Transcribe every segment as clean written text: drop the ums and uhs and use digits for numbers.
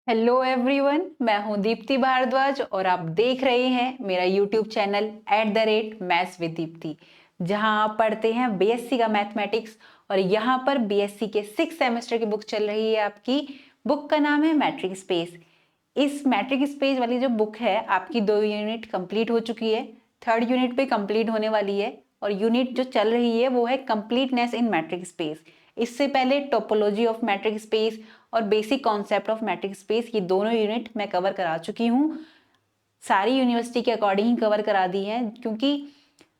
Hello everyone, मैं हूं दीप्ति भारद्वाज और आप देख रहे हैं मेरा YouTube channel @maths with Deepti, जहां आप पढ़ते हैं बीएससी का मैथमेटिक्स। और यहां पर बीएससी के 6 सेमेस्टर की बुक चल रही है। आपकी बुक का नाम है मैट्रिक स्पेस। इस मैट्रिक स्पेस वाली जो बुक है, आपकी 2 यूनिट कंप्लीट हो चुकी है, 3rd यूनिट पे कंप्लीट होने वाली है। और यूनिट जो चल रही है वो है कंप्लीटनेस इन मैट्रिक स्पेस। इससे पहले टोपोलॉजी ऑफ मैट्रिक स्पेस और basic concept of matric space, ये दोनों यूनिट मैं कवर करा चुकी हूँ। सारी यूनिवर्सिटी के अकॉर्डिंग ही कवर करा दी है, क्योंकि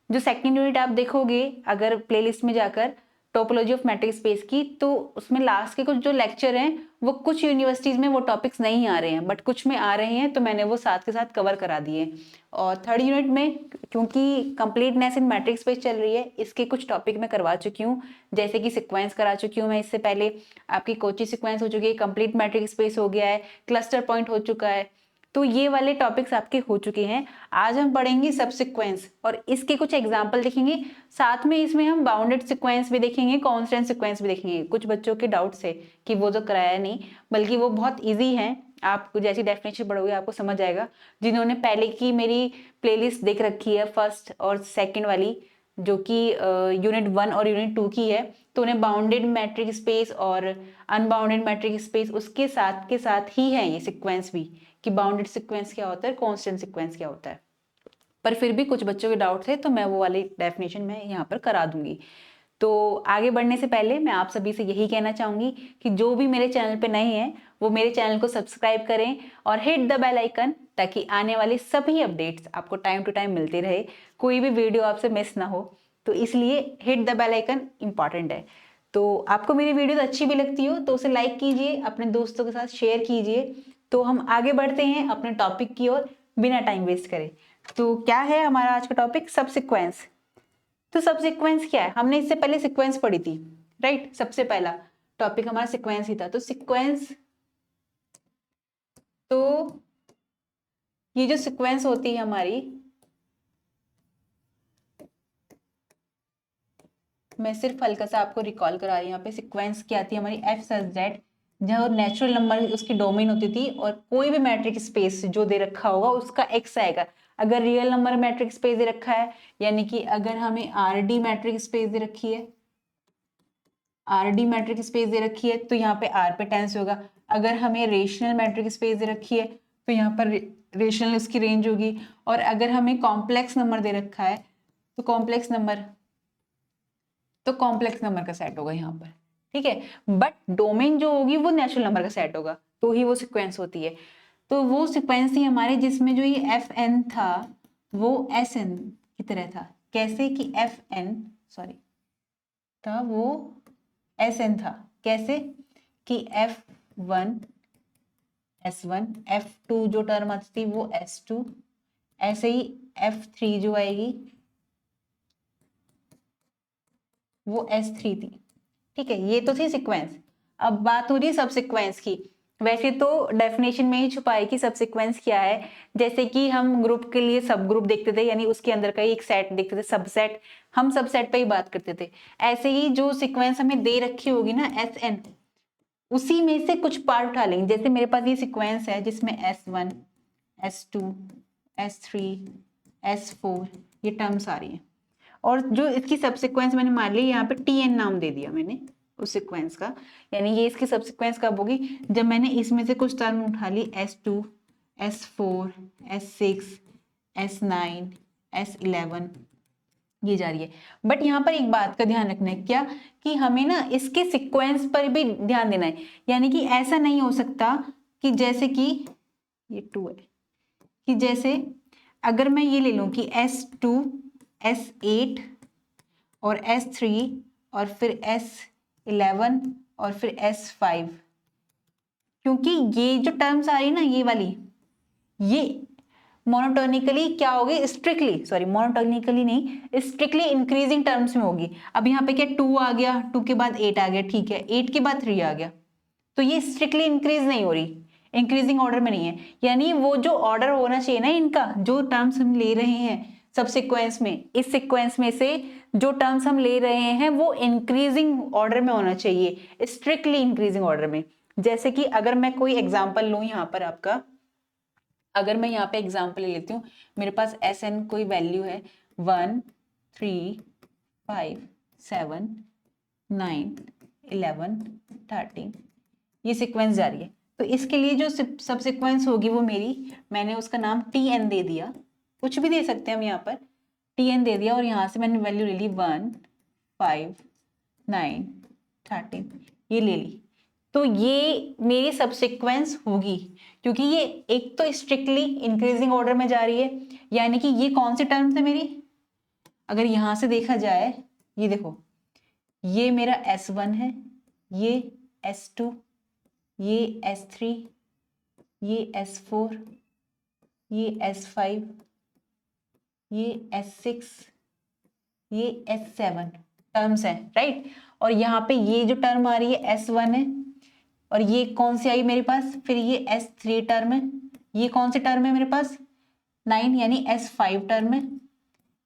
जो सेकंड यूनिट आप देखोगे अगर प्लेलिस्ट में जाकर टोपोलॉजी ऑफ मैट्रिक स्पेस की, तो उसमें लास्ट के कुछ जो लेक्चर हैं वो कुछ यूनिवर्सिटीज में वो टॉपिक्स नहीं आ रहे हैं, बट कुछ में आ रहे हैं, तो मैंने वो साथ के साथ कवर करा दिए। और 3rd यूनिट में क्योंकि कंप्लीटनेस इन मैट्रिक स्पेस चल रही है, इसके कुछ टॉपिक मैं करवा चुकी हूँ, जैसे कि सिक्वेंस करा चुकी हूँ मैं इससे पहले। आपकी कोची सिक्वेंस हो चुकी है, कंप्लीट मैट्रिक स्पेस हो गया है, क्लस्टर पॉइंट हो चुका है। तो ये वाले टॉपिक्स आपके हो चुके हैं। आज हम पढ़ेंगे सब सिक्वेंस और इसके कुछ एग्जाम्पल देखेंगे। साथ में इसमें हम बाउंडेड सिक्वेंस भी देखेंगे, कांस्टेंट सिक्वेंस भी देखेंगे। कुछ बच्चों के डाउट्स है कि वो तो कराया नहीं, बल्कि वो बहुत इजी है। आप जैसी डेफिनेशन पढ़ोगे आपको समझ आएगा। जिन्होंने पहले की मेरी प्लेलिस्ट देख रखी है, फर्स्ट और सेकंड वाली, जो कि यूनिट 1 और यूनिट 2 की है, तो उन्हें बाउंडेड मैट्रिक स्पेस और अनबाउंडेड मैट्रिक स्पेस उसके साथ के साथ ही है ये सिक्वेंस भी, कि बाउंडेड सीक्वेंस क्या होता है, कांस्टेंट सीक्वेंस क्या होता है। पर फिर भी कुछ बच्चों के डाउट थे, तो मैं वो वाली डेफिनेशन मैं यहाँ पर करा दूंगी। तो आगे बढ़ने से पहले मैं आप सभी से यही कहना चाहूंगी कि जो भी मेरे चैनल पे नए हैं वो मेरे चैनल को सब्सक्राइब करें और हिट द बेल आइकन, ताकि आने वाले सभी अपडेट्स आपको टाइम टू टाइम मिलते रहे, कोई भी वीडियो आपसे मिस ना हो। तो इसलिए hit the bell icon important है। तो आपको मेरी वीडियो अच्छी भी लगती हो तो उसे लाइक कीजिए, अपने दोस्तों के साथ शेयर कीजिए। तो हम आगे बढ़ते हैं अपने टॉपिक की ओर, बिना टाइम वेस्ट करें। तो क्या है हमारा आज का टॉपिक? सब सिक्वेंस। तो सब सिक्वेंस क्या है? हमने इससे पहले सिक्वेंस पढ़ी थी, राइट? सबसे पहला टॉपिक हमारा सिक्वेंस ही था। तो सिक्वेंस, तो ये जो सिक्वेंस होती है हमारी, मैं सिर्फ हल्का सा आपको रिकॉल करा रही हूँ। यहाँ पे सिक्वेंस क्या आती है हमारी? एफ सच दैट, जहाँ नेचुरल नंबर उसकी डोमेन होती थी और कोई भी मैट्रिक स्पेस जो दे रखा होगा उसका एक्स आएगा। अगर रियल नंबर मैट्रिक स्पेस दे रखा है, यानी कि अगर हमें आर डी मैट्रिक स्पेस दे रखी है, आर डी मैट्रिक स्पेस दे रखी है, तो यहाँ पे आर पे टेंस होगा। अगर हमें रेशनल मैट्रिक स्पेस दे रखी है तो यहाँ पर रेशनल उसकी रेंज होगी। और अगर हमें कॉम्प्लेक्स नंबर दे रखा है तो कॉम्प्लेक्स नंबर का सेट होगा यहाँ पर, ठीक है। बट डोमेन जो होगी वो नेचुरल नंबर का सेट होगा, तो ही वो सिक्वेंस होती है। तो वो सिक्वेंस थी हमारे जिसमें जो ये एफ एन था वो एस एन की तरह था। कैसे कि एफ एन सॉरी था वो एस एन था। कैसे कि F1 S1, F2 जो टर्म आती थी वो S2, ऐसे ही F3 जो आएगी वो S3 थी, ठीक है। ये तो थी सिक्वेंस। अब बात हो रही है सब सिक्वेंस की। वैसे तो डेफिनेशन में ही छुपा है कि सब सिक्वेंस क्या है। जैसे कि हम ग्रुप के लिए सब ग्रुप देखते थे, यानी उसके अंदर का एक सेट देखते थे, सबसेट। हम सबसेट पे ही बात करते थे। ऐसे ही जो सिक्वेंस हमें दे रखी होगी ना SN, उसी में से कुछ पार्ट उठा लेंगे। जैसे मेरे पास ये सिक्वेंस है जिसमें S1, S2, S3, S4 ये टर्म्स आ रही हैं, और जो इसकी सबसिक्वेंस मैंने मान ली, यहाँ पे TN नाम दे दिया मैंने उस सिक्वेंस का। यानी ये इसकी सबसिक्वेंस कब होगी? जब मैंने इसमें से कुछ टर्म उठा ली, S2, S4, S6, S9, S11, ये जा रही है। बट यहाँ पर एक बात का ध्यान रखना है, क्या कि हमें ना इसके सीक्वेंस पर भी ध्यान देना है। यानी कि ऐसा नहीं हो सकता कि जैसे कि ये 2 है, कि जैसे अगर मैं ये ले लूं कि S2, S8 और S3 और फिर S11 और फिर S5, क्योंकि ये जो टर्म्स आ रही है ना ये वाली, ये मोनोटोनिकली क्या होगी? स्ट्रिक्टली मोनोटोनिकली नहीं, स्ट्रिक्टली इंक्रीजिंग टर्म्स में होगी। अब यहाँ पे क्या 2 आ गया, 2 के बाद 8 आ गया, ठीक है, 8 के बाद 3 आ गया, तो ये स्ट्रिक्टली इंक्रीज नहीं हो रही, इंक्रीजिंग ऑर्डर में नहीं है। यानी वो जो ऑर्डर होना चाहिए ना इनका, जो टर्म्स हम ले रहे हैं सब सिक्वेंस में, इस सिक्वेंस में से जो टर्म्स हम ले रहे हैं वो इंक्रीजिंग ऑर्डर में होना चाहिए, स्ट्रिक्टली इंक्रीजिंग ऑर्डर में। जैसे कि अगर मैं कोई एग्जाम्पल लूँ यहाँ पर आपका, अगर मैं यहाँ पे एग्जाम्पल ले लेती हूँ, मेरे पास Sn कोई वैल्यू है 1 3 5 7 9 11 13, ये सीक्वेंस जा रही है। तो इसके लिए जो सब सीक्वेंस होगी वो मेरी, मैंने उसका नाम Tn दे दिया, कुछ भी दे सकते हैं हम यहाँ पर, Tn दे दिया, और यहाँ से मैंने वैल्यू ले ली 1 5 9 13, ये ले ली। तो ये मेरी सब सीक्वेंस होगी, क्योंकि ये एक तो स्ट्रिक्टली इंक्रीजिंग ऑर्डर में जा रही है, यानी कि ये कौन सी टर्म्स है मेरी, अगर यहां से देखा जाए, ये देखो, ये मेरा S1 है, ये S2, ये S3, ये S4, ये S5, ये S6, ये S7 टर्म्स हैं, राइट। और यहाँ पे ये जो टर्म आ रही है S1 है, और ये कौन सी आई मेरे पास, फिर ये S3 टर्म है, ये कौन सी टर्म है मेरे पास 9 यानी S5 टर्म है,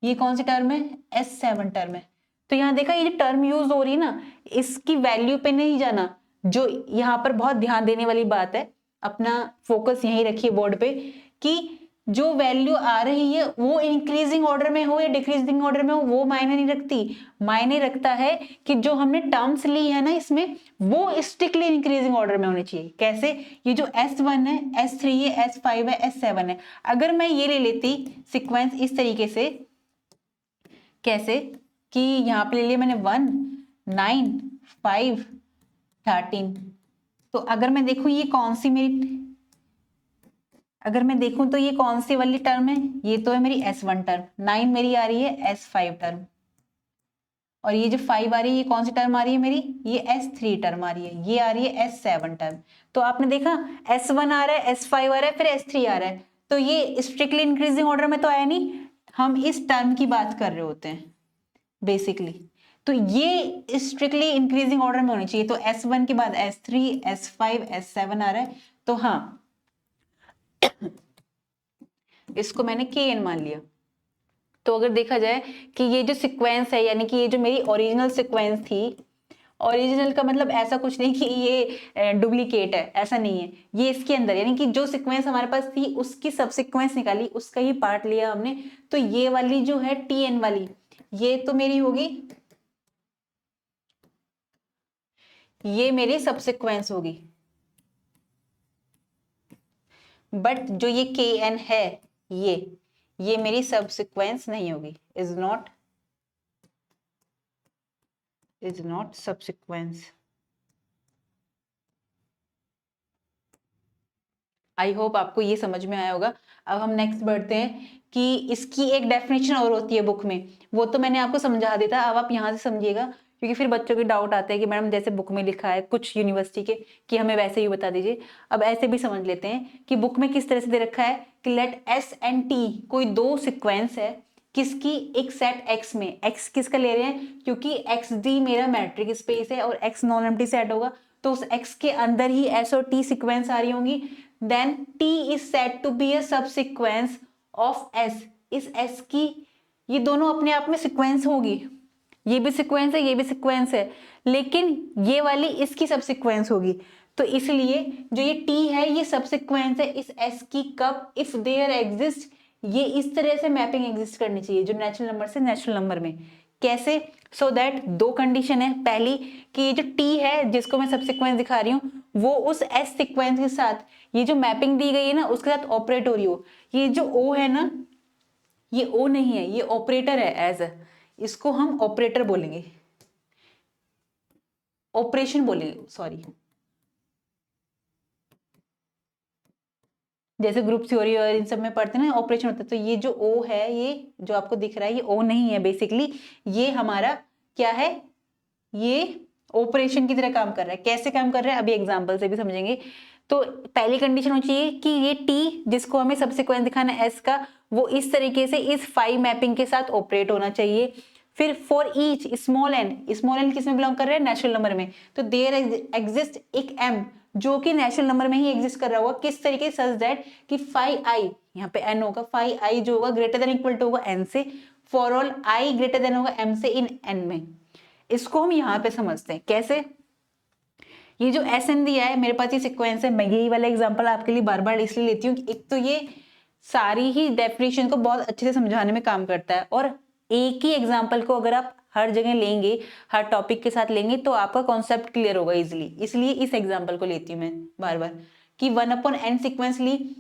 ये कौन सी टर्म है S7 टर्म है। तो यहाँ देखा, ये जो टर्म यूज हो रही है ना, इसकी वैल्यू पे नहीं जाना, जो यहाँ पर बहुत ध्यान देने वाली बात है, अपना फोकस यहीं रखिए बोर्ड पे, कि जो वैल्यू आ रही है वो इंक्रीजिंग ऑर्डर में हो या डिक्रीजिंग ऑर्डर में हो, वो मायने नहीं रखती। मायने रखता है कि जो हमने टर्म्स ली है ना इसमें, वो स्ट्रिक्टली इंक्रीजिंग ऑर्डर में होनी चाहिए। कैसे, ये जो S1 है, S3 है, S5 है, S7 है, अगर मैं ये ले लेती सीक्वेंस इस तरीके से, कैसे कि यहाँ पे ले लिया मैंने 1 9 5 13, तो अगर मैं देखूं ये कौन सी मेरी, अगर मैं देखूं तो ये कौन सी वाली टर्म है, ये तो है मेरी S1 टर्म, 9 मेरी आ रही है S5 टर्म, और ये जो 5 आ रही है ये कौन सी टर्म आ रही है मेरी, ये S3 टर्म आ रही है, ये आ रही है S7 टर्म। तो आपने देखा S1 आ रहा है, S5 आ रहा है, फिर S3 आ रहा है, तो ये स्ट्रिक्टली इंक्रीजिंग ऑर्डर में तो आया नहीं, हम इस टर्म की बात कर रहे होते हैं बेसिकली। तो ये स्ट्रिक्टली इंक्रीजिंग ऑर्डर में होनी चाहिए। तो S1 के बाद S3, S5, S7 आ रहा है, तो हाँ इसको मैंने Kn मान लिया। तो अगर देखा जाए कि ये जो सीक्वेंस है, यानी कि ये जो मेरी ओरिजिनल सीक्वेंस थी, ओरिजिनल का मतलब ऐसा कुछ नहीं कि ये डुप्लीकेट है, ऐसा नहीं है, ये इसके अंदर, यानी कि जो सीक्वेंस हमारे पास थी उसकी सब सीक्वेंस निकाली, उसका ही पार्ट लिया हमने। तो ये वाली जो है Tn वाली, ये तो मेरी होगी, ये मेरी सब सीक्वेंस होगी, बट जो ये Kn है, ये मेरी सब सीक्वेंस नहीं होगी, इज नॉट सब सीक्वेंस। आई होप आपको ये समझ में आया होगा। अब हम नेक्स्ट बढ़ते हैं कि इसकी एक डेफिनेशन और होती है बुक में, वो तो मैंने आपको समझा देता, अब आप यहाँ से समझिएगा, क्योंकि फिर बच्चों के डाउट आते हैं कि मैडम जैसे बुक में लिखा है कुछ यूनिवर्सिटी के कि हमें वैसे ही बता दीजिए। अब ऐसे भी समझ लेते हैं कि बुक में किस तरह से दे रखा है कि लेट S एंड T कोई दो सिक्वेंस है, किसकी, एक सेट X में, X किसका ले रहे हैं, क्योंकि XD मेरा मैट्रिक स्पेस है और X नॉन एम्प्टी सेट होगा, तो उस X के अंदर ही S और T सीक्वेंस आ रही होंगी। Then T is set to be a subsequence of S, इस S की ये दोनों अपने आप में सीक्वेंस होगी, ये भी सीक्वेंस है, ये भी सीक्वेंस है, लेकिन ये वाली इसकी सब सीक्वेंस होगी। तो इसलिए जो ये T है ये सब सीक्वेंस है इस S की, कब, इफ देयर एग्जिस्ट, ये इस तरह से मैपिंग एग्जिस्ट करनी चाहिए जो नेचुरल नंबर से नेचुरल नंबर में। कैसे, सो दैट दो कंडीशन है, पहली कि ये जो T है जिसको मैं सब सीक्वेंस दिखा रही हूँ, वो उस S सीक्वेंस के साथ ये जो मैपिंग दी गई है ना उसके साथ ऑपरेट हो रही हो। ये जो O है ना, ये O नहीं है, ये ऑपरेटर है, एज इसको हम ऑपरेटर बोलेंगे, ऑपरेशन बोलेंगे, सॉरी। जैसे ग्रुप थ्योरी और इन सब में पढ़ते हैं ना ऑपरेशन होता है, तो ये जो O है, ये जो आपको दिख रहा है ये O नहीं है, बेसिकली ये हमारा क्या है, ये ऑपरेशन की तरह काम कर रहा है। कैसे काम कर रहा है अभी एग्जांपल से भी समझेंगे। तो पहली कंडीशन होनी चाहिए कि ये T जिसको हमें सब सीक्वेंस दिखाना है S का, वो इस तरीके से इस 5 मैपिंग के साथ ऑपरेट होना चाहिए। फिर फॉर ईच स्मॉल n किस में बिलोंग कर रहे हैं, नेचुरल नंबर में, तो देयर एग्जिस्ट एक m जो कि नेचुरल नंबर में ही एग्जिस्ट कर रहा होगा, किस तरीके, सच दैट कि 5i, यहाँ पे n होगा, 5i जो होगा ग्रेटर देन इक्वल टू होगा n से, for all i greater than होगा m से इन n में। इसको हम यहाँ पे समझते हैं कैसे, ये जो एस एन दिया है मेरे पास ये सिक्वेंस है। मैं यही वाला एग्जांपल आपके लिए बार बार इसलिए लेती हूँ कि एक तो ये सारी ही डेफिनेशन को बहुत अच्छे से समझाने में काम करता है, और एक ही एग्जांपल को अगर आप हर जगह लेंगे, हर टॉपिक के साथ लेंगे, तो आपका कॉन्सेप्ट क्लियर होगा इजिली। इसलिए इस एग्जांपल को लेती हूँ मैं बार बार कि 1/n सिक्वेंस ली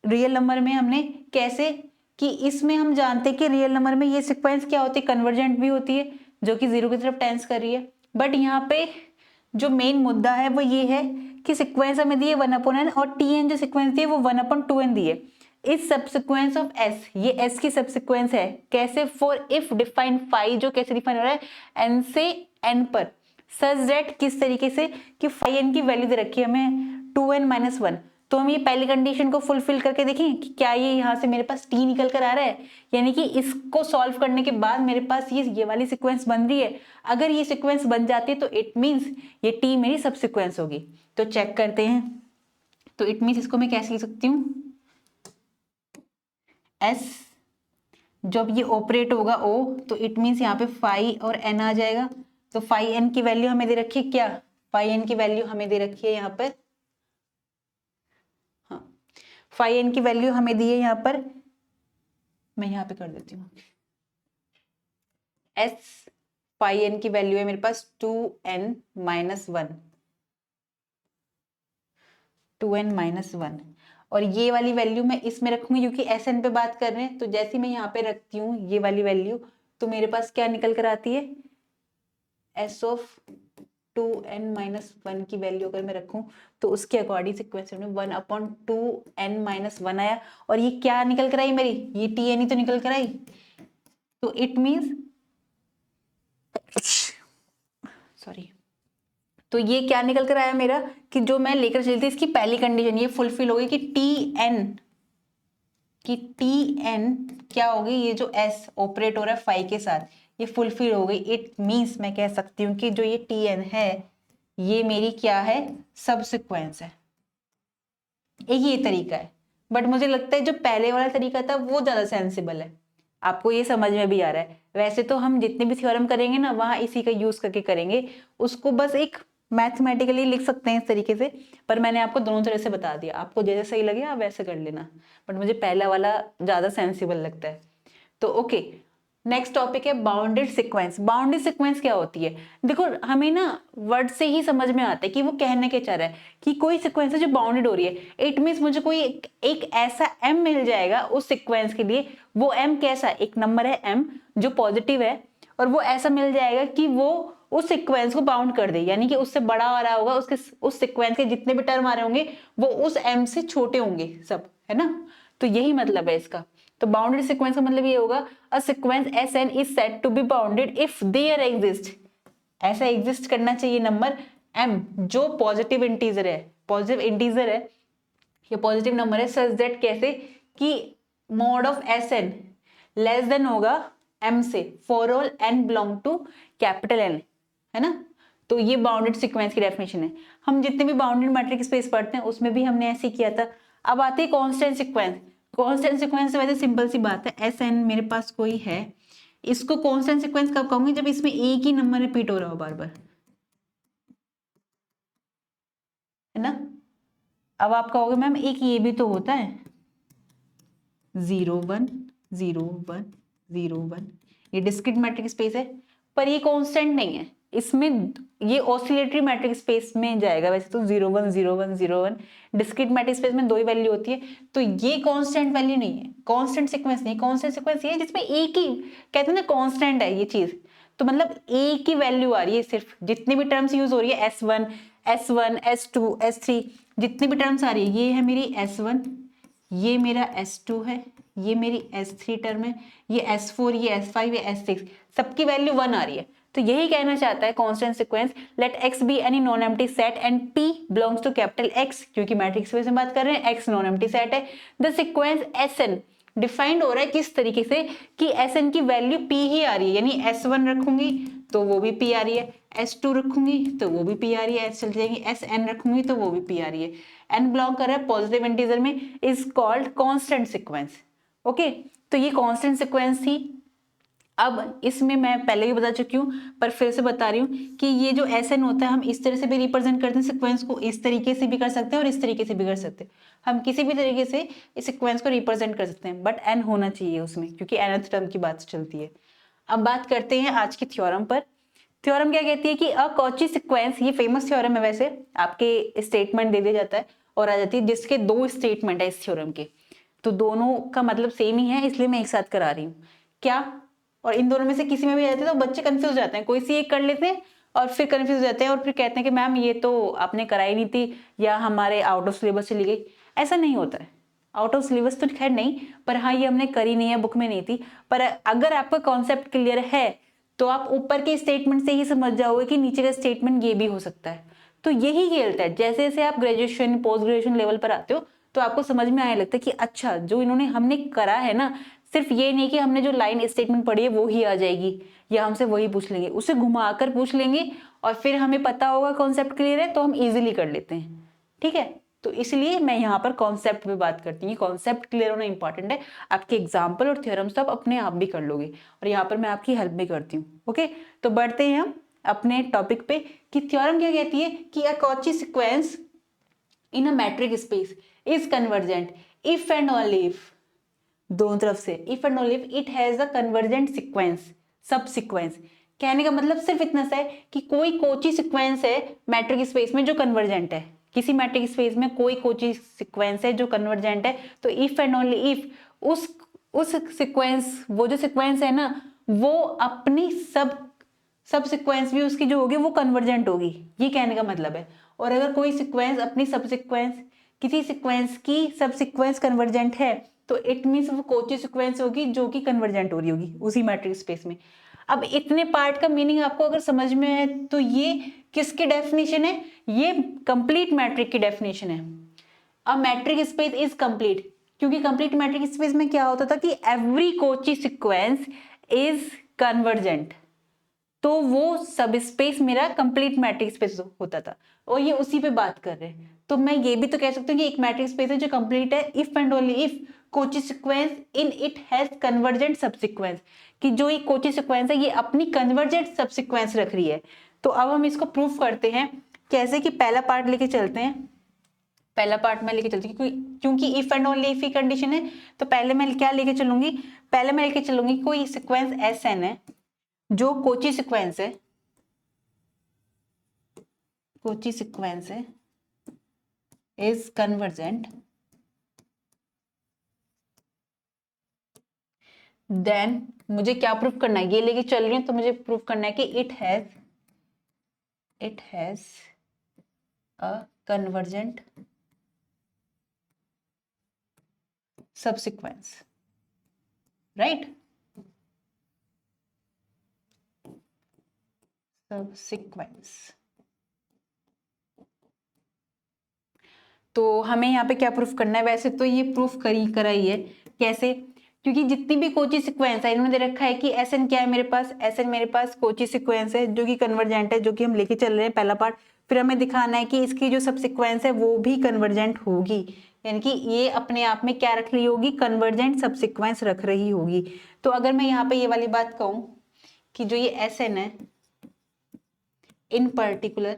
रियल नंबर में हमने। कैसे कि इसमें हम जानते हैं कि रियल नंबर में ये सिक्वेंस क्या होती है, कन्वर्जेंट भी होती है, जो कि 0 की तरफ टेंस कर रही है। बट यहाँ पे जो मेन मुद्दा है वो ये है कि सिक्वेंस हमें दी है 1/n, और tn जो सिक्वेंस दी है वो 1/2n दी है। इस सबसिक्वेंस ऑफ s, ये s की सबसिक्वेंस है। कैसे? फॉर इफ डिफाइन फाई, जो कैसे डिफाइन हो रहा है n से n पर, सच दैट, किस तरीके से कि फाई n की वैल्यू दे रखी है हमें 2n-1। तो हम ये पहली कंडीशन को फुलफिल करके देखें कि क्या ये यहाँ से मेरे पास t निकल कर आ रहा है, यानी कि इसको सॉल्व करने के बाद मेरे पास ये वाली सीक्वेंस बन रही है। अगर ये सीक्वेंस बन जाती है तो इट मींस ये t मेरी सब सीक्वेंस होगी। तो चेक करते हैं। तो इट मींस इसको मैं कैसे लिख सकती हूँ, s जब ये ऑपरेट होगा o, तो इट मींस यहाँ पे फाई और n आ जाएगा। तो फाई n की वैल्यू हमें दे रखी है, क्या फाई n की वैल्यू हमें दे रखी है यहाँ पर, हाँ फाई n की वैल्यू हमें दी है यहाँ पर, मैं यहाँ पे कर देती हूँ, s फाई n की वैल्यू है मेरे पास 2n-1, 2n-1, और ये वाली वैल्यू मैं इसमें रखूंगी क्योंकि Sn पे बात कर रहे हैं। तो जैसे मैं यहाँ पे रखती हूँ ये वाली वैल्यू, तो मेरे पास क्या निकल कर आती है, s ऑफ 2n-1 की वैल्यू अगर मैं रखूं तो उसके अकॉर्डिंग सिक्वेंस में 1/2n-1 आया। और ये क्या निकल कर आई मेरी, ये tn ही तो निकल कर आई। तो इट मींस, सॉरी, तो ये क्या निकल कर आया मेरा कि जो मैं लेकर चली थी इसकी पहली कंडीशन ये फुलफिल हो गई कि tn क्या होगी, ये जो s ऑपरेट हो रहा है फाई के साथ, ये फुलफिल हो गई। इट मींस मैं कह सकती हूँ कि जो ये tn है ये मेरी क्या है, सब सिक्वेंस है। एक ये तरीका है, बट मुझे लगता है जो पहले वाला तरीका था वो ज्यादा सेंसिबल है। आपको ये समझ में भी आ रहा है। वैसे तो हम जितने भी थ्योरम करेंगे ना वहां इसी का यूज करके करेंगे, उसको बस एक मैथमेटिकली लिख सकते हैं इस तरीके से, पर मैंने आपको दोनों तरह से बता दिया। आपको जैसे सही लगे आप वैसे कर लेना, बट मुझे पहला वाला ज्यादा सेंसिबल लगता है। तो ओके, नेक्स्ट टॉपिक है बाउंडेड सीक्वेंस। बाउंडेड सीक्वेंस क्या होती है, देखो हमें ना वर्ड से ही समझ में आता है कि वो कहने के चाह रहा है कि कोई सीक्वेंस है जो बाउंडेड हो रही है। इट मींस मुझे कोई एक ऐसा m मिल जाएगा उस सीक्वेंस के लिए। वो m कैसा, एक नंबर है m जो पॉजिटिव है, और वो ऐसा मिल जाएगा कि वो उस सीक्वेंस को बाउंड कर दे, यानी कि उससे बड़ा आ रहा होगा, उसके उस सीक्वेंस के जितने भी टर्म आ रहे होंगे वो उस m से छोटे होंगे सब, है ना। तो यही मतलब है इसका। तो बाउंडेड सीक्वेंस का मतलब ये होगा, a sequence Sn is said to be bounded if there exist, ऐसा एग्जिस्ट करना चाहिए नंबर m जो पॉजिटिव इंटीजर है, पॉजिटिव इंटीजर है, ये पॉजिटिव नंबर है, सच दैट कैसे कि mod of Sn less than होगा m से, for all n belong to capital N, है ना। तो ये बाउंडेड सीक्वेंस की डेफिनेशन है। हम जितने भी बाउंडेड मैट्रिक स्पेस पढ़ते हैं उसमें भी हमने ऐसे किया था। अब आते हैं कांस्टेंट सीक्वेंस। कांस्टेंट सीक्वेंस से वैसे सिंपल सी बात है, Sn मेरे पास कोई है, इसको कांस्टेंट सीक्वेंस कब कहूंगी, जब इसमें एक ही नंबर रिपीट हो रहा हो बार बार, है ना। अब आप कहोगे मैम एक ये भी तो होता है 0 1 0 1 0 1, ये डिस्क्रीट मैट्रिक स्पेस है, पर ये कांस्टेंट नहीं है। इसमें ये ऑसिलेटरी मैट्रिक स्पेस में जाएगा। वैसे तो 0 1 0 1 0 1 डिस्क्रीट मैट्रिक स्पेस में दो ही वैल्यू होती है, तो ये कांस्टेंट वैल्यू नहीं है, कांस्टेंट सीक्वेंस नहीं। कांस्टेंट सीक्वेंस ये है जिसमें एक ही, कहते हैं ना कांस्टेंट है ये चीज, तो मतलब एक ही वैल्यू आ रही है सिर्फ, जितनी भी टर्म्स यूज हो रही है S1 S1 S2 S3 जितनी भी टर्म्स आ रही है, ये है मेरी S1, ये मेरा S2 है, ये मेरी S3 टर्म है, ये S4, ये S5, ये S6, सबकी वैल्यू 1 आ रही है। तो यही कहना चाहता है constant sequence, let x be any non empty set and p belongs to capital X, क्योंकि मैट्रिक्स स्पेस में बात कर रहे हैं, x नॉन एम्प्टी सेट है। द सीक्वेंस Sn डिफाइंड हो रहा है किस तरीके से कि Sn की वैल्यू p ही आ रही है, यानी S1 रखूंगी तो वो भी p आ रही है, S2 रखूंगी तो वो भी p आ रही है, चल जाएंगी Sn रखूंगी तो वो भी p आ रही है। n बिलोंग कर रहा है पॉजिटिव इंटीजर में, is called constant sequence. Okay, तो ये कांस्टेंट सीक्वेंस थी। अब इसमें मैं पहले भी बता चुकी हूँ पर फिर से बता रही हूँ कि ये जो एस एन होता है हम इस तरह से भी रिप्रेजेंट करते हैं सिक्वेंस को, इस तरीके से भी कर सकते हैं और इस तरीके से भी कर सकते हैं। हम किसी भी तरीके से इस सिक्वेंस को रिप्रेजेंट कर सकते हैं, बट एन होना चाहिए उसमें, क्योंकि nth टर्म की बात चलती है। अब बात करते हैं आज की थ्योरम पर। थ्योरम क्या कहती है कि अ कॉची सिक्वेंस, ये फेमस थ्योरम है वैसे, आपके स्टेटमेंट दे दिया जाता है और आ जाती है, जिसके दो स्टेटमेंट है इस थ्योरम के, तो दोनों का मतलब सेम ही है इसलिए मैं एक साथ करा रही हूँ। क्या, और इन दोनों में से किसी में भी जाते हैं तो बच्चे कंफ्यूज हो जाते हैं, कोई सी एक कर लेते हैं और फिर कंफ्यूज हो जाते हैं और फिर कहते हैं कि मैम ये तो आपने कराई नहीं थी या हमारे आउट ऑफ सिलेबस चली गई। ऐसा नहीं होता है, आउट ऑफ सिलेबस तो खैर नहीं, पर हाँ ये हमने करी नहीं है, बुक में नहीं थी। पर अगर आपका कॉन्सेप्ट क्लियर है तो आप ऊपर के स्टेटमेंट से ही समझ जाओगे कि नीचे का स्टेटमेंट ये भी हो सकता है। तो यही खेलता है, जैसे जैसे आप ग्रेजुएशन पोस्ट ग्रेजुएशन लेवल पर आते हो तो आपको समझ में आने लगता है कि अच्छा जो इन्होंने हमने करा है ना, सिर्फ ये नहीं कि हमने जो लाइन स्टेटमेंट पढ़ी है वो ही आ जाएगी या हमसे वही पूछ लेंगे, उसे घुमाकर पूछ लेंगे और फिर हमें पता होगा कॉन्सेप्ट क्लियर है तो हम इजीली कर लेते हैं। ठीक है, तो इसलिए मैं यहाँ पर कॉन्सेप्ट पे बात करती हूँ, कॉन्सेप्ट क्लियर होना इंपॉर्टेंट है। आपके एग्जाम्पल और थ्योरम्स तो आप अपने आप भी कर लोगे और यहाँ पर मैं आपकी हेल्प भी करती हूँ। ओके, तो बढ़ते हैं हम अपने टॉपिक पे कि थ्योरम क्या कहती है कि a Cauchy sequence in a metric space is convergent if and only if, दोनों तरफ से if and only if it has a convergent sequence, subsequence. कहने का मतलब सिर्फ इतना सा है कि कोई कोची सीक्वेंस है मैट्रिक स्पेस में जो कन्वर्जेंट है, किसी मैट्रिक स्पेस में कोई कोची सीक्वेंस है जो कन्वर्जेंट है, तो इफ एंड ओनली इफ उस सीक्वेंस, वो जो सीक्वेंस है ना वो अपनी सब सीक्वेंस भी उसकी जो होगी वो कन्वर्जेंट होगी, ये कहने का मतलब है। और अगर कोई सीक्वेंस अपनी सब सीक्वेंस, किसी सीक्वेंस की सब सीक्वेंस कन्वर्जेंट है तो इट मीन्स वो कोची सीक्वेंस होगी जो कि कन्वर्जेंट हो रही होगी उसी मैट्रिक स्पेस में। अब इतने पार्ट का मीनिंग आपको अगर समझ में है तो ये किसकी डेफिनेशन है, ये कंप्लीट मैट्रिक की डेफिनेशन है। अ मैट्रिक स्पेस इज कंप्लीट, क्योंकि कंप्लीट मैट्रिक स्पेस में क्या होता था कि every Kochi sequence is convergent, तो वो सब स्पेस मेरा कंप्लीट मैट्रिक स्पेस होता था और ये उसी पे बात कर रहे हैं। तो मैं ये भी तो कह सकती हूँ कि एक मैट्रिक स्पेस है जो कंप्लीट है if and only if Kochi sequence in it has convergent subsequence, कि जो ये कोची सीक्वेंस है ये अपनी कन्वर्जेंट सबसीक्वेंस रख रही है। तो अब हम इसको प्रूफ करते हैं कैसे, कि पहला पार्ट लेके चलते हैं, पहला पार्ट में लेके चलती हूँ क्योंकि if and only if he condition है। तो पहले मैं क्या लेके चलूंगी, पहले मैं लेके चलूंगी कोई सीक्वेंस एस एन है जो कोची सीक्वेंस है, कोची सीक्वेंस है इज कन्वर्जेंट, देन मुझे क्या प्रूफ करना है, ये लेके चल रही हूं तो मुझे प्रूफ करना है कि it has a convergent subsequence, right, subsequence. तो हमें यहाँ पे क्या प्रूफ करना है, वैसे तो ये प्रूफ करा ही है, कैसे, क्योंकि जितनी भी कोची सीक्वेंस है इन्होंने दे रखा है कि एस एन क्या है मेरे पास, एस एन मेरे पास कोची सीक्वेंस है जो कि कन्वर्जेंट है, जो कि हम लेके चल रहे हैं पहला पार्ट। फिर हमें दिखाना है कि इसकी जो सब सीक्वेंस है वो भी कन्वर्जेंट होगी, यानी कि ये अपने आप में क्या रख रही होगी, कन्वर्जेंट सब सीक्वेंस रख रही होगी। तो अगर मैं यहाँ पे ये वाली बात कहूँ कि जो ये एस एन है इन पर्टिकुलर,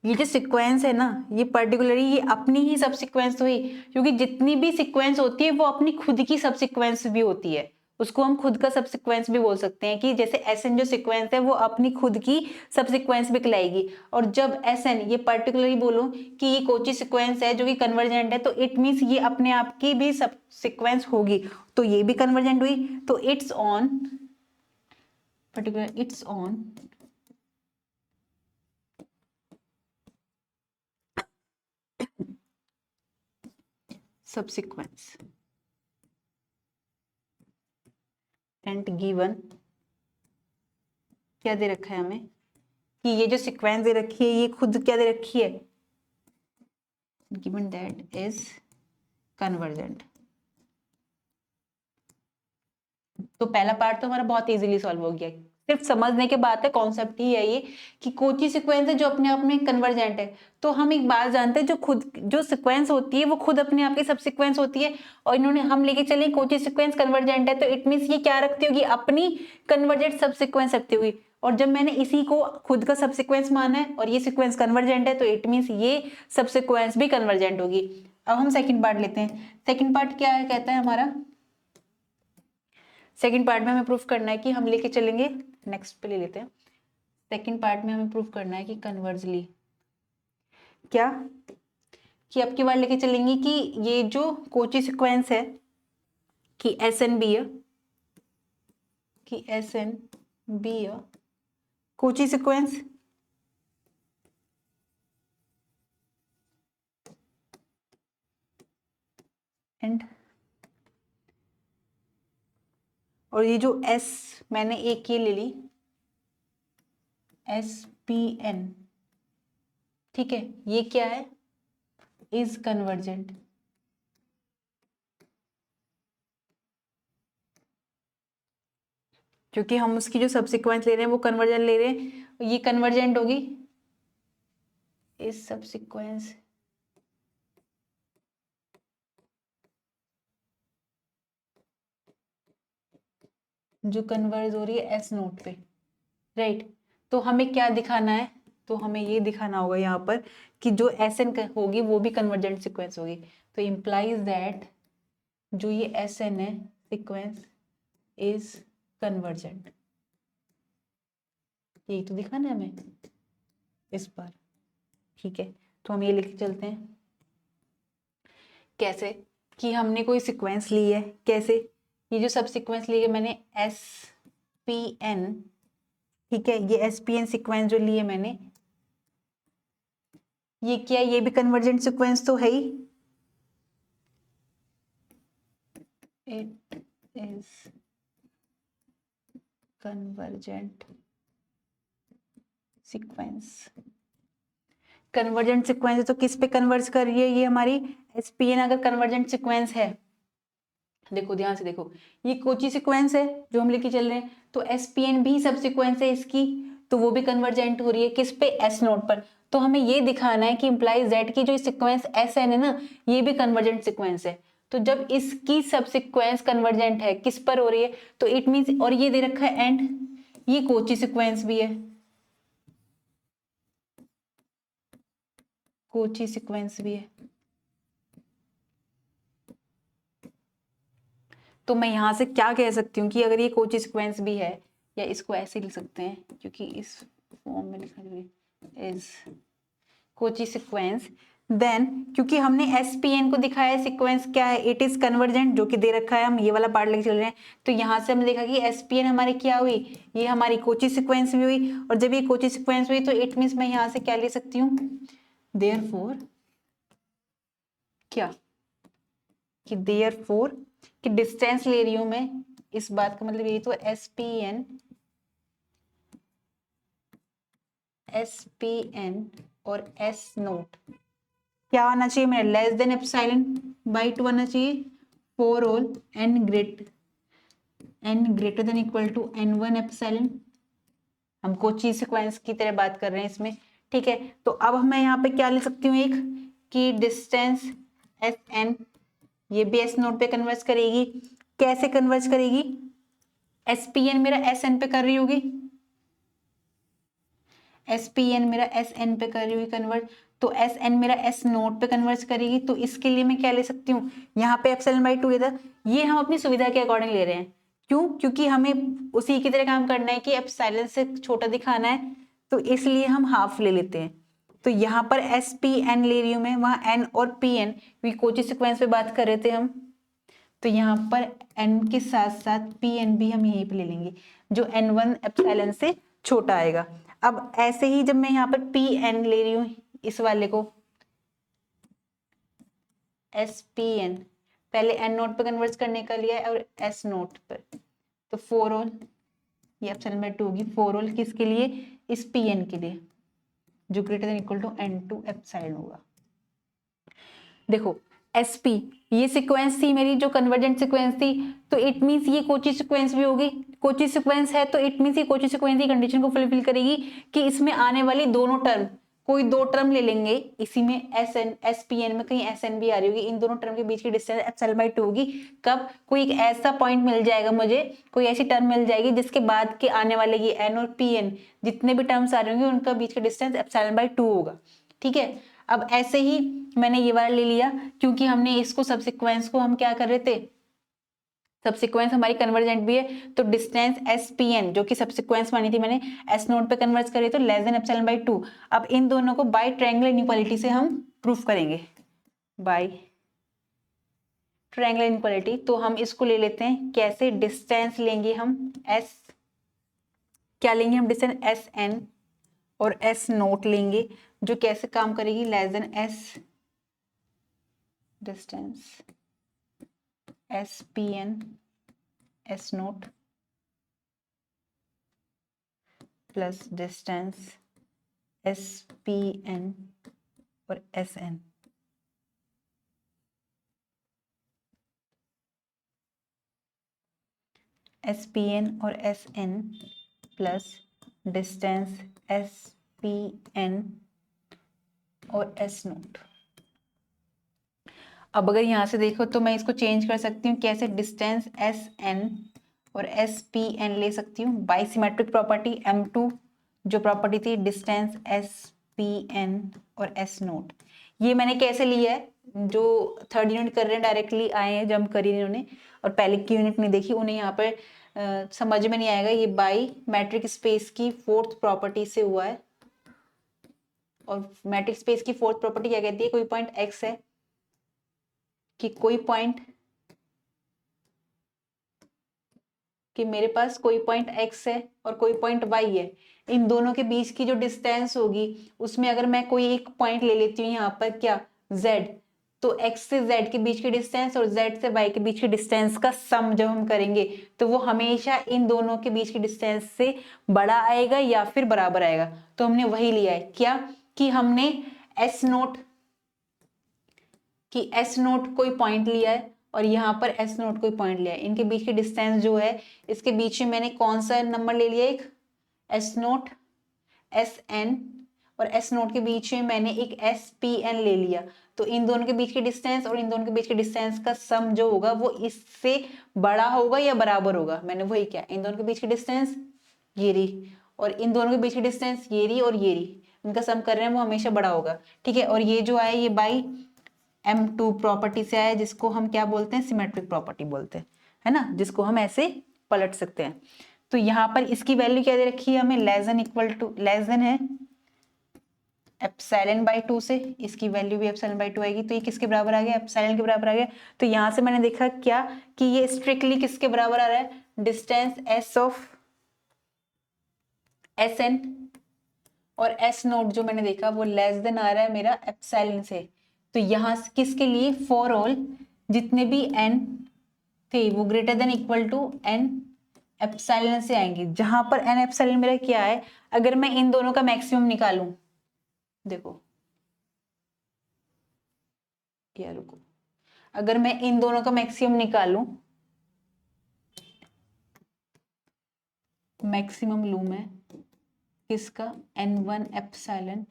ये जो सीक्वेंस है ना ये पर्टिकुलरली ये अपनी ही सब सीक्वेंस हुई, क्योंकि जितनी भी सीक्वेंस होती है वो अपनी खुद की सब सीक्वेंस भी होती है, उसको हम खुद का सब सीक्वेंस भी बोल सकते हैं कि जैसे एस एन जो सीक्वेंस है वो अपनी खुद की सब सीक्वेंस भी कहलाएगी। और जब एस एन ये पर्टिकुलरली बोलूं कि ये कोची सीक्वेंस है जो कि कन्वर्जेंट है तो इट मीन्स ये अपने आप की भी सब सीक्वेंस होगी, तो ये भी कन्वर्जेंट हुई, तो it's on particular, it's on subsequence and given, क्या दे रखा है हमें कि ये जो सीक्वेंस दे रखी है ये खुद क्या दे रखी है, given that is convergent। तो पहला पार्ट तो हमारा बहुत इजीली सॉल्व हो गया, सिर्फ समझने के बात है, कॉन्सेप्ट ही है ये कि कोची सीक्वेंस है जो अपने आप में कन्वर्जेंट है। तो हम एक बात जानते हैं, जो खुद जो सीक्वेंस होती है वो खुद अपने आप की सब सीक्वेंस होती है, और इन्होंने हम लेके चले कोची सीक्वेंस कन्वर्जेंट है, तो इट मीन्स ये क्या रखती होगी, अपनी कन्वर्जेंट सब सीक्वेंस रखती होगी। और जब मैंने इसी को खुद का सब सीक्वेंस माना है और ये सीक्वेंस कन्वर्जेंट है, तो इट मीन्स ये सब सीक्वेंस भी कन्वर्जेंट होगी। अब हम सेकंड पार्ट लेते हैं। सेकंड पार्ट क्या है, कहता है हमारा, सेकंड पार्ट में हमें प्रूफ करना है कि हम लेके चलेंगे, नेक्स्ट पे ले लेते हैं। सेकंड पार्ट में हमें प्रूफ करना है कि कन्वर्जली क्या, कि अब की बार लेके चलेंगे कि ये जो कोची सीक्वेंस है कि एस एन बी कि S n be Cauchy sequence and, और ये जो एस मैंने एक ये ले ली एस पी एन, ठीक है, ये क्या है, इज कन्वर्जेंट। क्योंकि हम उसकी जो सबसीक्वेंस ले रहे हैं वो कन्वर्जेंट ले रहे हैं, ये कन्वर्जेंट होगी इस सबसीक्वेंस जो कन्वर्ज हो रही है एस नोट पे, राइट। तो हमें क्या दिखाना है, तो हमें ये दिखाना होगा यहाँ पर कि जो एस एन होगी वो भी कन्वर्जेंट सीक्वेंस होगी। तो इम्प्लाइज दैट जो ये एस एन है सीक्वेंस इज कन्वर्जेंट, यही तो दिखाना है हमें इस बार, ठीक है। तो हम ये लिख के चलते हैं, कैसे कि हमने कोई सीक्वेंस ली है, कैसे, ये जो सब सीक्वेंस ली है मैंने एस पी एन, ठीक है, ये एस पी एन सीक्वेंस जो ली है मैंने, ये क्या, ये भी कन्वर्जेंट सीक्वेंस तो है ही, it is convergent sequence. Convergent sequence है तो किस पे कन्वर्ज कर रही है, ये हमारी एसपीएन अगर कन्वर्जेंट सीक्वेंस है, देखो ध्यान से देखो, ये कोची सीक्वेंस है जो हम लेके चल रहे हैं, तो एसपीएन भी सब सीक्वेंस है इसकी, तो वो भी कन्वर्जेंट हो रही है किस पे, एस नोट पर। तो हमें ये दिखाना है कि इंप्लाइज दैट की जो सीक्वेंस एस एन है ना, ये भी कन्वर्जेंट सीक्वेंस है। तो जब इसकी सब सीक्वेंस कन्वर्जेंट है किस पर हो रही है, तो इट मीन्स, और ये दे रखा है एंड, ये कोची सीक्वेंस भी है, कोची सीक्वेंस भी है। तो मैं यहां से क्या कह सकती हूँ कि अगर ये कोची सीक्वेंस भी है, या इसको ऐसे लिख सकते हैं क्योंकि इस फॉर्म में लिखा है इज कोची सीक्वेंस, देन क्योंकि हमने एसपीएन को दिखाया है सीक्वेंस क्या है, इट इज कन्वर्जेंट, जो कि दे रखा है, हम ये वाला पार्ट लेके चल रहे हैं। तो यहाँ से हमने देखा कि एसपीएन हमारी क्या हुई, ये हमारी कोची सीक्वेंस भी हुई, और जब ये कोची सीक्वेंस हुई तो इट मीन्स मैं यहाँ से क्या ले सकती हूँ, देयरफॉर क्या, कि देयरफॉर कि डिस्टेंस ले रही हूं मैं, इस बात का मतलब यही तो, एसपीएन और एस नोट क्या आना चाहिए मेरा, लेस देन एप्सिलॉन बाई 2 आना चाहिए for all n greater than equal to n1 epsilon. हम कोची सीक्वेंस की तरह बात कर रहे हैं इसमें, ठीक है। तो अब मैं यहाँ पे क्या ले सकती हूँ, एक कि डिस्टेंस एस एन, ये भी एस नोट पे कन्वर्ज करेगी, कैसे कन्वर्ज करेगी, एसपीएन मेरा एस एन पे कर रही होगी, एसपीएन मेरा एस एन पे कर रही होगी कन्वर्ज, तो एस एन मेरा एस नोट पे कन्वर्ज करेगी। तो इसके लिए मैं क्या ले सकती हूँ, यहाँ पे एप्सिलॉन बाई 2 लेता, ये हम अपनी सुविधा के अकॉर्डिंग ले रहे हैं, क्यों, क्योंकि हमें उसी की तरह काम करना है कि एप्सिलॉन से छोटा दिखाना है, तो इसलिए हम हाफ ले लेते हैं। तो यहाँ पर एस पी एन ले रही हूँ मैं, वहां एन और पी एन, क्योंकि कोची सीक्वेंस पे बात कर रहे थे हम, तो यहाँ पर एन के साथ साथ पी एन भी हम यहीं पे ले लेंगे, जो n1 एप्सिलॉन से छोटा आएगा। अब ऐसे ही जब मैं यहाँ पर पी एन ले रही हूँ इस वाले को, एस पी एन पहले एन नोट पे कन्वर्ट करने का लिया है और एस नोट पर, तो फोर ऑल ये एप्सिलॉन बाई 2 होगी, फोर ऑल किसके लिए, इस पी एन के लिए जो greater than equal to n2 epsilon होगा। देखो एसपी ये सीक्वेंस थी मेरी जो कन्वर्जेंट सीक्वेंस थी, तो इट मींस ये कोची सीक्वेंस भी होगी, कोची सीक्वेंस है तो इट मीन्स ये कोची सीक्वेंस की कंडीशन को फुलफिल करेगी कि इसमें आने वाली दोनों टर्म, कोई दो टर्म ले लेंगे इसी में S N, S P n में कहीं एस एन भी आ रही होगी, इन दोनों टर्म के बीच की डिस्टेंस एप्सिलॉन बाई 2 होगी। कब? कोई एक ऐसा पॉइंट मिल जाएगा मुझे, कोई ऐसी टर्म मिल जाएगी जिसके बाद के आने वाले ये एन और पी एन जितने भी टर्म्स आ रहे होंगे उनका बीच का डिस्टेंस एप्सिलॉन बाई 2 होगा। ठीक है, अब ऐसे ही मैंने ये वाला ले लिया क्योंकि हमने इसको सबसिक्वेंस को हम क्या कर रहे थे, सबसिक्वेंस हमारी कन्वर्जेंट भी है तो डिस्टेंस एस पी एन जो कि सबसिक्वेंस मानी थी मैंने एस नोट पे कन्वर्ट करे तो लेस देन एप्सिलॉन बाई 2। अब इन दोनों को बाय ट्रायंगुलर इनइक्वालिटी से हम प्रूफ करेंगे, बाय ट्रायंगुलर इनइक्वालिटी। तो हम इसको ले लेते हैं कैसे, डिस्टेंस लेंगे हम एस, क्या लेंगे हम, डिस्टेंस एस एन और एस नोट लेंगे जो कैसे काम करेगी, less than S distance S P N S naught plus distance S P N और S N. S P N और S N plus distance S P N और S naught. अब अगर यहाँ से देखो तो मैं इसको चेंज कर सकती हूँ कैसे, डिस्टेंस एस एन और एस पी एन ले सकती हूँ बाई सिमेट्रिक प्रॉपर्टी M2 जो प्रॉपर्टी थी डिस्टेंस एस पी एन और एस नोट। ये मैंने कैसे लिया है, जो थर्ड यूनिट कर रहे हैं डायरेक्टली आए हैं जब करी इन्होंने और पहले की यूनिट नहीं देखी उन्हें यहाँ पर समझ में नहीं आएगा। ये बाई मैट्रिक स्पेस की फोर्थ प्रॉपर्टी से हुआ है और मैट्रिक स्पेस की फोर्थ प्रॉपर्टी क्या कहती है, कोई पॉइंट एक्स है कि कोई पॉइंट, कि मेरे पास कोई पॉइंट x है और कोई पॉइंट y है, इन दोनों के बीच की जो डिस्टेंस होगी उसमें अगर मैं कोई एक पॉइंट ले लेती हूँ यहाँ पर क्या z, तो x से z के बीच की डिस्टेंस और z से y के बीच की डिस्टेंस का सम जब हम करेंगे तो वो हमेशा इन दोनों के बीच की डिस्टेंस से बड़ा आएगा या फिर बराबर आएगा। तो हमने वही लिया है क्या, कि हमने s नोट, कि एस नोट कोई पॉइंट लिया है और यहाँ पर एस नोट कोई पॉइंट लिया है, इनके बीच की डिस्टेंस जो है इसके बीच में मैंने कौन सा नंबर ले लिया, एक एस नोट एस एन और एस नोट के बीच में मैंने एक एस पी एन ले लिया। तो इन दोनों के बीच की डिस्टेंस और इन दोनों के बीच की डिस्टेंस का सम जो होगा वो इससे बड़ा होगा या बराबर होगा, मैंने वही किया। इन दोनों के बीच की डिस्टेंस ये रही और इन दोनों के बीच की डिस्टेंस ये रही और ये रही, इनका सम कर रहे हैं वो हमेशा बड़ा होगा। ठीक है, और ये जो आया ये बाई M2 प्रॉपर्टी से आया जिसको हम क्या बोलते हैं, सिमेट्रिक प्रॉपर्टी बोलते हैं, है ना, जिसको हम ऐसे पलट सकते हैं। तो यहाँ पर इसकी वैल्यू क्या दे रखी है हमें, less than equal to, less than है एप्सिलॉन बाई 2 से, इसकी वैल्यू भी एप्सिलॉन बाई 2 आएगी। तो ये किसके बराबर आ गया, एप्सिलॉन के बराबर आ गया। तो यहाँ से मैंने देखा क्या कि ये स्ट्रिक्टली किसके बराबर आ रहा है, distance S of S N और एस नोट जो मैंने देखा वो लेस देन आ रहा है मेरा एप्सिलॉन से। तो यहाँ किसके लिए, फॉर ऑल जितने भी n थे वो greater than equal to n epsilon से आएंगे, जहां पर n एप्सिलॉन मेरा क्या है, अगर मैं इन दोनों का मैक्सिमम निकालूं, देखो या रुको, अगर मैं इन दोनों का मैक्सिमम निकालूं, मैक्सिमम लूं मैं किसका, n1 एप्सिलॉन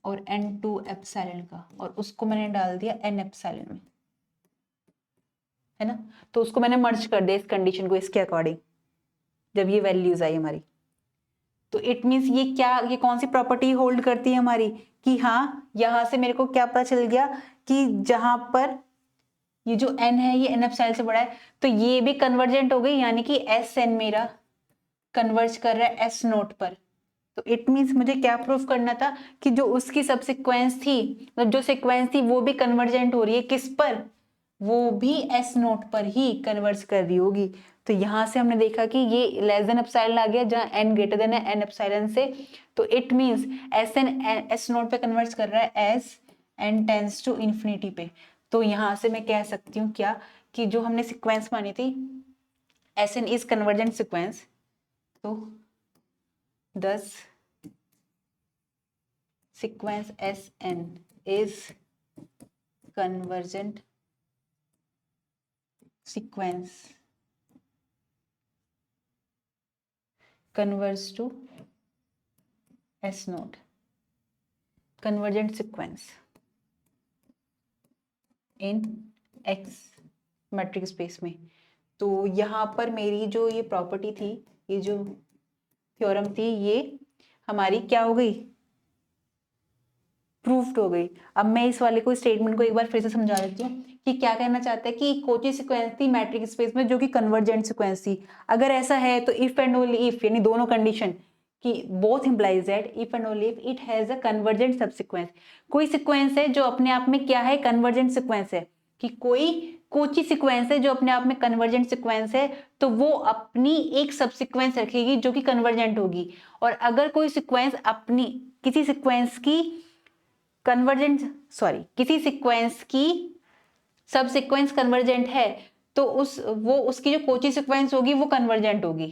और n2 एप्सिलॉन का, और उसको मैंने डाल दिया n एप्सिलॉन में, है ना। तो उसको मैंने मर्ज कर दिया इस कंडीशन को इसके अकॉर्डिंग जब ये वैल्यूज आई हमारी। तो इट मीन्स ये क्या, ये कौन सी प्रॉपर्टी होल्ड करती है हमारी, कि हाँ यहां से मेरे को क्या पता चल गया कि जहां पर ये जो n है ये n एप्सिलॉन से बड़ा है तो ये भी कन्वर्जेंट हो गई, यानी कि एस एन मेरा कन्वर्ज कर रहा है एस नोट पर। तो इट मीन्स मुझे क्या प्रूफ करना था कि जो उसकी सबसिक्वेंस थी, मतलब जो सीक्वेंस थी वो भी कन्वर्जेंट हो रही है किस पर, वो भी एस नोट पर ही कन्वर्ज कर रही होगी। तो यहां से हमने देखा कि ये लेस देन एप्सिलॉन आ गया जहां n ग्रेटर देन है n एप्सिलॉन से। तो it means S N S naught पे कन्वर्ज कर रहा है S n tends to infinity पे। तो यहां से मैं कह सकती हूँ क्या, कि जो हमने सीक्वेंस मानी थी S n is convergent sequence, तो 10 sequence Sn is convergent sequence converges to S node, convergent sequence in X matrix space में। तो यहाँ पर मेरी जो ये प्रॉपर्टी थी, ये जो थ्योरम थी, ये हमारी क्या हो गई, प्रूफ्ड हो गई। अब मैं इस वाले को स्टेटमेंट को एक बार फिर से समझा देती हूँ कि क्या कहना चाहता है कि कोची सीक्वेंस थी मैट्रिक्स स्पेस में जो कि कन्वर्जेंट सीक्वेंस थी। अगर ऐसा है तो इफ एंड ओनली इफ, यानी दोनों कंडीशन कि both implies that if and only if it has a convergent सब सीक्वेंस। कोई सीक्वेंस है जो अपने आप में क्या है, कन्वर्जेंट सीक्वेंस है, कि कोई कोची सीक्वेंस है जो अपने आप में कन्वर्जेंट सीक्वेंस है, तो वो अपनी एक सब सीक्वेंस रखेगी जो कि कन्वर्जेंट होगी। और अगर कोई सीक्वेंस अपनी किसी सीक्वेंस की किसी सीक्वेंस की सब सीक्वेंस कन्वर्जेंट है, तो उसकी जो कोची सीक्वेंस होगी वो कन्वर्जेंट होगी।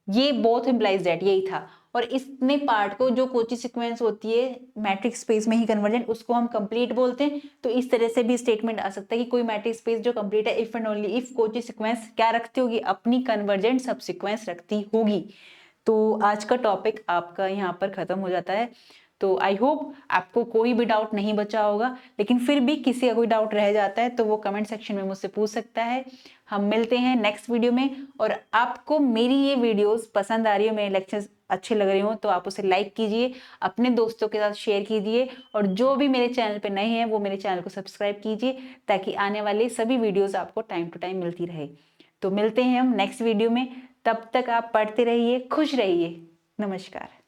ये बोथ इंप्लाइज दैट, यही था। और इसने पार्ट को जो कोची सीक्वेंस होती है मैट्रिक्स स्पेस में ही कन्वर्जेंट, उसको हम कंप्लीट बोलते हैं। तो इस तरह से भी स्टेटमेंट आ सकता है कि कोई मैट्रिक्स स्पेस जो कंप्लीट है if and only if Kochi sequence क्या रखती होगी, अपनी कन्वर्जेंट सब सीक्वेंस रखती होगी। तो आज का टॉपिक आपका यहाँ पर खत्म हो जाता है। तो आई होप आपको कोई भी डाउट नहीं बचा होगा, लेकिन फिर भी किसी का कोई डाउट रह जाता है तो वो कमेंट सेक्शन में मुझसे पूछ सकता है। हम मिलते हैं नेक्स्ट वीडियो में। और आपको मेरी ये वीडियोस पसंद आ रही हो, मेरे लेक्चर्स अच्छे लग रहे हो, तो आप उसे लाइक कीजिए, अपने दोस्तों के साथ शेयर कीजिए, और जो भी मेरे चैनल पे नए हैं वो मेरे चैनल को सब्सक्राइब कीजिए, ताकि आने वाले सभी वीडियोस आपको टाइम टू टाइम मिलती रहे। तो मिलते हैं हम नेक्स्ट वीडियो में, तब तक आप पढ़ते रहिए, खुश रहिए। नमस्कार।